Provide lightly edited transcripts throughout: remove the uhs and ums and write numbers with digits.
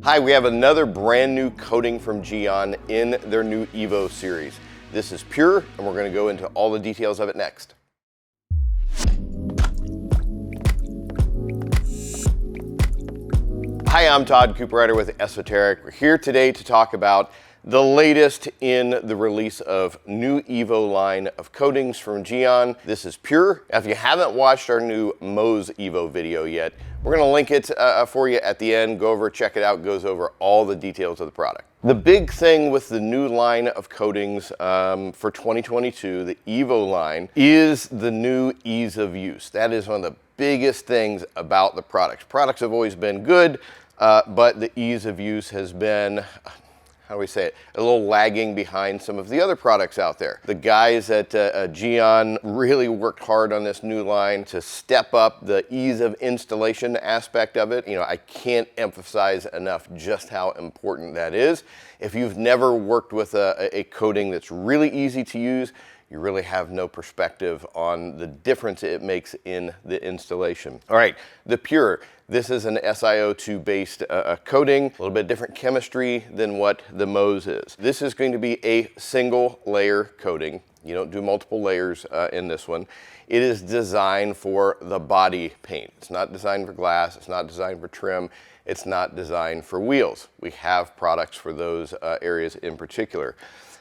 Hi, we have another brand new coating from GYEON in their new EVO series. This is Pure, and we're going to go into all the details of it next. Hi, I'm Todd Cooperider with ESOTERIC. We're here today to talk about the latest in the release of new EVO line of coatings from GYEON. This is Pure. Now, if you haven't watched our new Mohs EVO video yet, we're going to link it for you at the end. Go over, check it out. It goes over all the details of the product. The big thing with the new line of coatings for 2022, the EVO line, is the new ease of use. That is one of the biggest things about the products. Products have always been good, but the ease of use has been, how do we say it, a little lagging behind some of the other products out there. The guys at GYEON really worked hard on this new line to step up the ease of installation aspect of it. You know, I can't emphasize enough just how important that is. If you've never worked with a coating that's really easy to use, you really have no perspective on the difference it makes in the installation. All right, the Pure. This is an SiO2 based coating, a little bit different chemistry than what the Mohs is. This is going to be a single layer coating. You don't do multiple layers in this one. It is designed for the body paint. It's not designed for glass, it's not designed for trim, it's not designed for wheels. We have products for those areas in particular.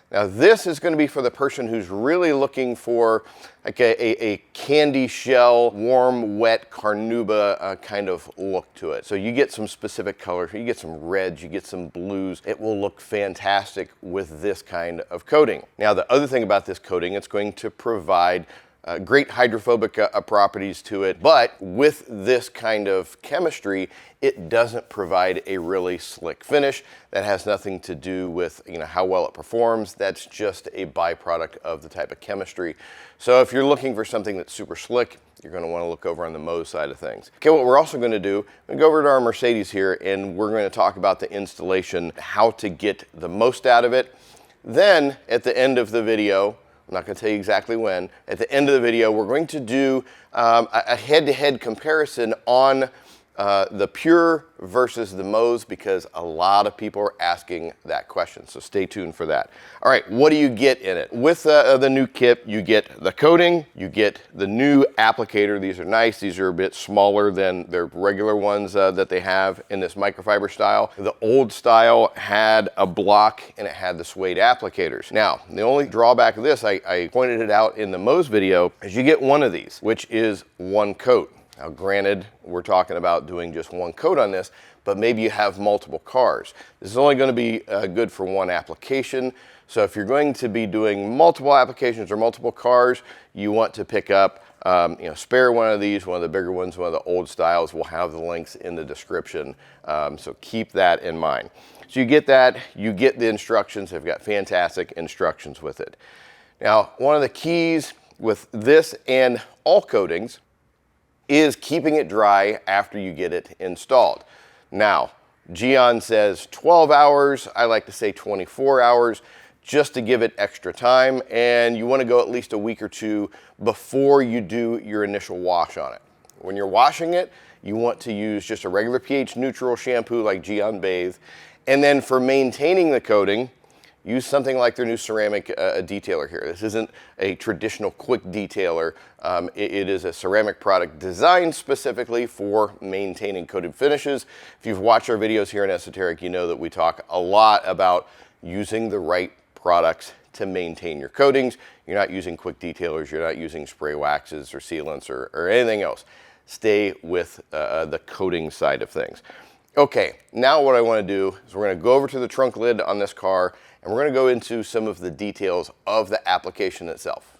Now this is going to be for the person who's really looking for like a candy shell, warm, wet carnauba kind of look to it. So you get some specific colors, you get some reds, you get some blues. It will look fantastic with this kind of coating. Now the other thing about this coating, it's going to provide great hydrophobic properties to it, but with this kind of chemistry, it doesn't provide a really slick finish. That has nothing to do with how well it performs. That's just a byproduct of the type of chemistry. So if you're looking for something that's super slick, you're going to want to look over on the Mohs side of things. Okay, what we're also going to do, we're going to go over to our Mercedes here, and we're going to talk about the installation, how to get the most out of it. Then at the end of the video, I'm not going to tell you exactly when. At the end of the video, we're going to do a head-to-head comparison on the Pure versus the Mohs, because a lot of people are asking that question. So stay tuned for that. All right, what do you get in it? With the new kit, you get the coating, you get the new applicator. These are nice. These are a bit smaller than their regular ones that they have in this microfiber style. The old style had a block and it had the suede applicators. Now, the only drawback of this, I pointed it out in the Mohs video, is you get one of these, which is one coat. Now granted, we're talking about doing just one coat on this, but maybe you have multiple cars. This is only going to be good for one application. So if you're going to be doing multiple applications or multiple cars, you want to pick up, spare one of these, one of the bigger ones, one of the old styles. We'll have the links in the description. So keep that in mind. So you get that, you get the instructions. They've got fantastic instructions with it. Now, one of the keys with this and all coatings is keeping it dry after you get it installed. Now, GYEON says 12 hours, I like to say 24 hours, just to give it extra time, and you want to go at least a week or two before you do your initial wash on it. When you're washing it, you want to use just a regular pH neutral shampoo like GYEON Bathe, and then for maintaining the coating, use something like their new ceramic detailer here. This isn't a traditional quick detailer. It is a ceramic product designed specifically for maintaining coated finishes. If you've watched our videos here in ESOTERIC, you know that we talk a lot about using the right products to maintain your coatings. You're not using quick detailers, you're not using spray waxes or sealants or anything else. Stay with the coating side of things. Okay, now what I want to do is we're going to go over to the trunk lid on this car, and we're going to go into some of the details of the application itself.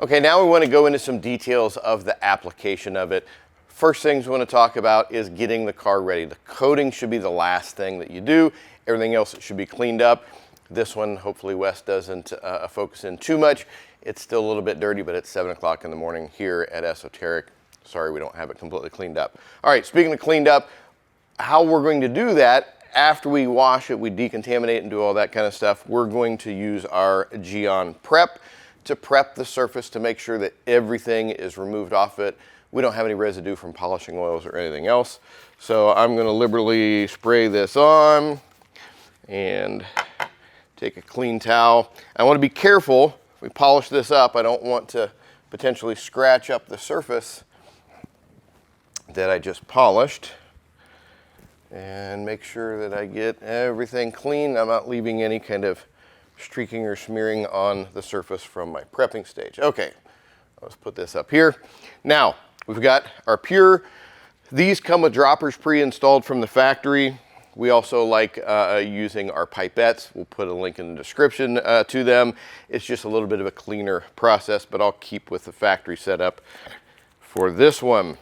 Okay, now we want to go into some details of the application of it. First things we want to talk about is getting the car ready. The coating should be the last thing that you do. Everything else should be cleaned up. This one, hopefully Wes doesn't focus in too much. It's still a little bit dirty, but it's 7 o'clock in the morning here at ESOTERIC. Sorry, we don't have it completely cleaned up. All right, speaking of cleaned up, how we're going to do that, after we wash it, we decontaminate and do all that kind of stuff, we're going to use our GYEON Prep to prep the surface to make sure that everything is removed off it We don't have any residue from polishing oils or anything else. So I'm gonna liberally spray this on and take a clean towel. I wanna be careful, if we polish this up, I don't want to potentially scratch up the surface that I just polished. And make sure that I get everything clean. I'm not leaving any kind of streaking or smearing on the surface from my prepping stage. Okay, let's put this up here. Now, we've got our Pure. These come with droppers pre-installed from the factory. We also like using our pipettes. We'll put a link in the description to them. It's just a little bit of a cleaner process, but I'll keep with the factory setup for this one.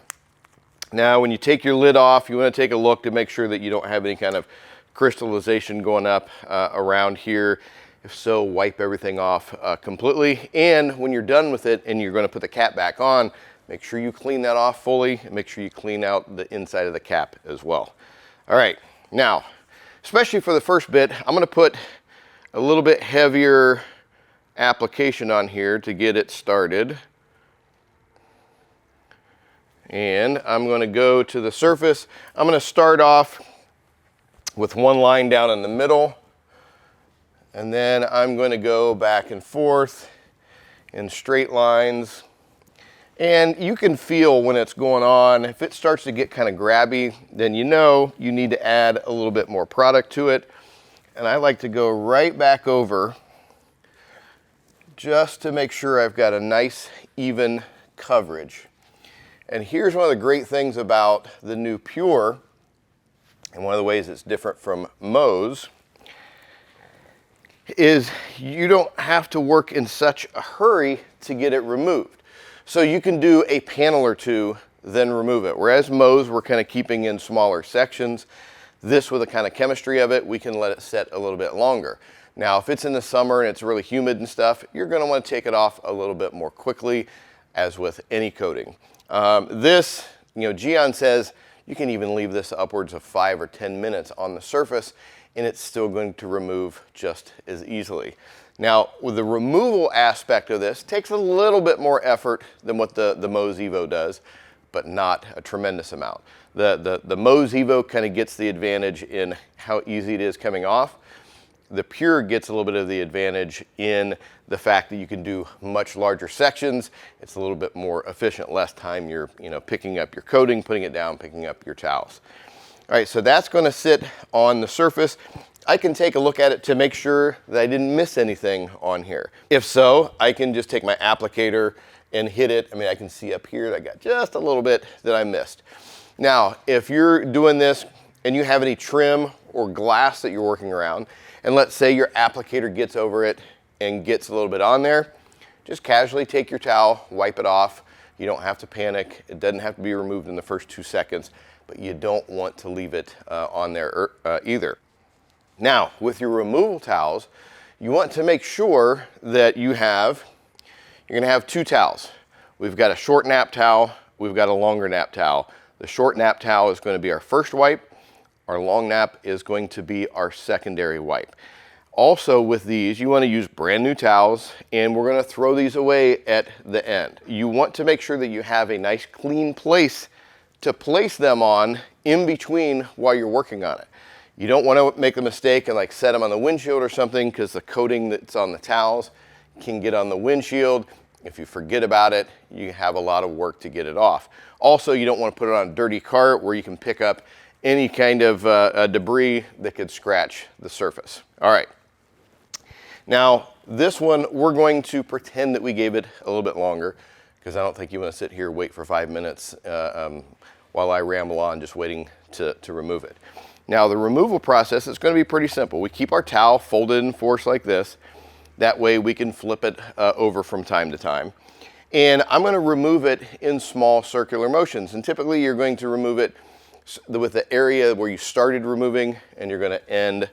Now, when you take your lid off, you want to take a look to make sure that you don't have any kind of crystallization going up around here. If so, wipe everything off completely. And when you're done with it and you're going to put the cap back on, make sure you clean that off fully and make sure you clean out the inside of the cap as well. All right, now, especially for the first bit, I'm going to put a little bit heavier application on here to get it started. And I'm going to go to the surface. I'm going to start off with one line down in the middle, and then I'm going to go back and forth in straight lines. And you can feel when it's going on. If it starts to get kind of grabby, then you know you need to add a little bit more product to it. And I like to go right back over just to make sure I've got a nice even coverage. And here's one of the great things about the new Pure, and one of the ways it's different from Moe's, is you don't have to work in such a hurry to get it removed. So you can do a panel or two, then remove it. Whereas Moe's, we're kind of keeping in smaller sections. This, with the kind of chemistry of it, we can let it set a little bit longer. Now, if it's in the summer and it's really humid and stuff, you're going to want to take it off a little bit more quickly, as with any coating. This, GYEON says you can even leave this upwards of 5 or 10 minutes on the surface and it's still going to remove just as easily. Now, with the removal aspect of this, takes a little bit more effort than what the Moe's EVO does, but not a tremendous amount. The Moe's EVO kind of gets the advantage in how easy it is coming off. The Pure gets a little bit of the advantage in the fact that you can do much larger sections. It's a little bit more efficient, less time you're picking up your coating, putting it down, picking up your towels. All right, so that's going to sit on the surface. I can take a look at it to make sure that I didn't miss anything on here. If so, I can just take my applicator and hit it. I mean, I can see up here that I got just a little bit that I missed. Now, if you're doing this and you have any trim or glass that you're working around, and let's say your applicator gets over it and gets a little bit on there, just casually take your towel, wipe it off. You don't have to panic. It doesn't have to be removed in the first 2 seconds, but you don't want to leave it on there either. Now, with your removal towels, you want to make sure that you're going to have 2 towels. We've got a short nap towel, we've got a longer nap towel. The short nap towel is going to be our first wipe. Our long nap is going to be our secondary wipe. Also with these, you want to use brand new towels, and we're going to throw these away at the end. You want to make sure that you have a nice clean place to place them on in between while you're working on it. You don't want to make a mistake and like set them on the windshield or something, because the coating that's on the towels can get on the windshield. If you forget about it, you have a lot of work to get it off. Also, you don't want to put it on a dirty cart where you can pick up any kind of debris that could scratch the surface. All right. Now, this one, we're going to pretend that we gave it a little bit longer, because I don't think you want to sit here and wait for 5 minutes while I ramble on just waiting to remove it. Now, the removal process is going to be pretty simple. We keep our towel folded in force like this. That way we can flip it over from time to time. And I'm going to remove it in small circular motions. And typically you're going to remove it with the area where you started removing, and you're going to end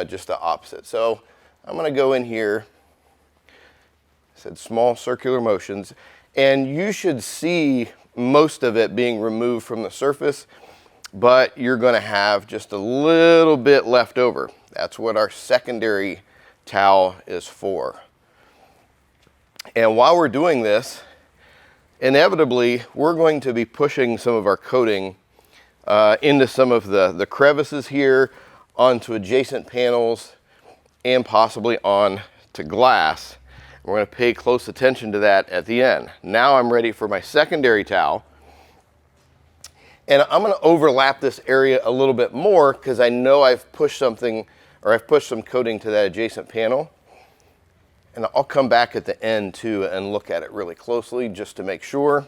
just the opposite. So I'm going to go in here, I said small circular motions, and you should see most of it being removed from the surface, but you're going to have just a little bit left over. That's what our secondary towel is for. And while we're doing this, inevitably, we're going to be pushing some of our coating into some of the crevices here, onto adjacent panels, and possibly on to glass. We're going to pay close attention to that at the end. Now I'm ready for my secondary towel. And I'm going to overlap this area a little bit more because I know I've pushed something, or I've pushed some coating to that adjacent panel. And I'll come back at the end too and look at it really closely just to make sure.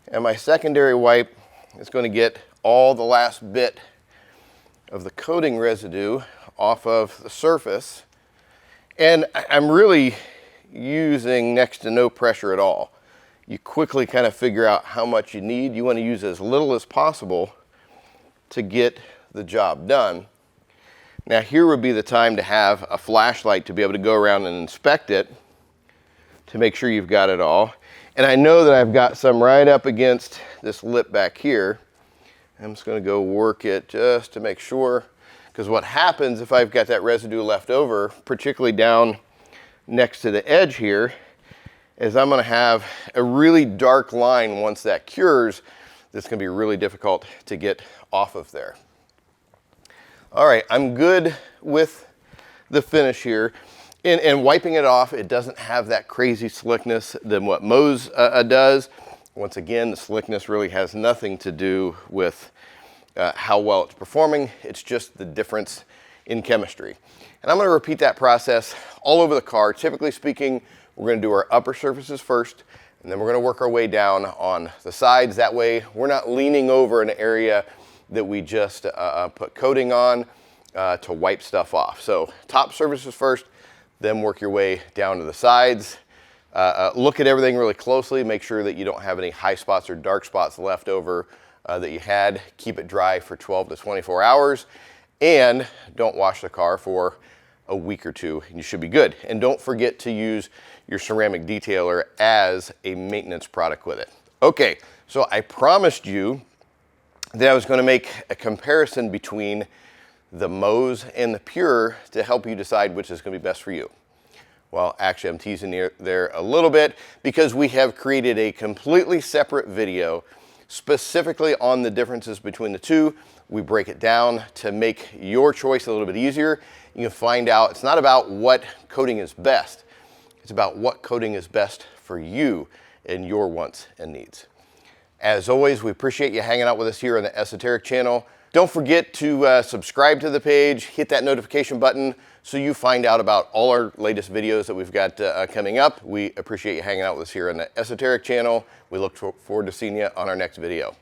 And my secondary wipe is going to get all the last bit of the coating residue off of the surface. And I'm really using next to no pressure at all. You quickly kind of figure out how much you need. You want to use as little as possible to get the job done. Now here would be the time to have a flashlight to be able to go around and inspect it to make sure you've got it all. And I know that I've got some right up against this lip back here. I'm just going to go work it just to make sure, because what happens if I've got that residue left over, particularly down next to the edge here, is I'm going to have a really dark line once that cures that's going to be really difficult to get off of there. All right, I'm good with the finish here. And wiping it off, it doesn't have that crazy slickness than what Mohs does. Once again, the slickness really has nothing to do with how well it's performing. It's just the difference in chemistry. And I'm going to repeat that process all over the car. Typically speaking, we're going to do our upper surfaces first, and then we're going to work our way down on the sides. That way, we're not leaning over an area that we just put coating on to wipe stuff off. So top surfaces first, then work your way down to the sides. Look at everything really closely. Make sure that you don't have any high spots or dark spots left over that you had. Keep it dry for 12 to 24 hours. And don't wash the car for a week or two, and you should be good. And don't forget to use your ceramic detailer as a maintenance product with it. Okay, so I promised you that I was going to make a comparison between the Mohs and the Pure to help you decide which is going to be best for you. Well, actually, I'm teasing you there a little bit because we have created a completely separate video specifically on the differences between the two. We break it down to make your choice a little bit easier. You can find out it's not about what coating is best. It's about what coating is best for you and your wants and needs. As always, we appreciate you hanging out with us here on the Esoteric channel. Don't forget to subscribe to the page, hit that notification button so you find out about all our latest videos that we've got coming up. We appreciate you hanging out with us here on the Esoteric channel. We look forward to seeing you on our next video.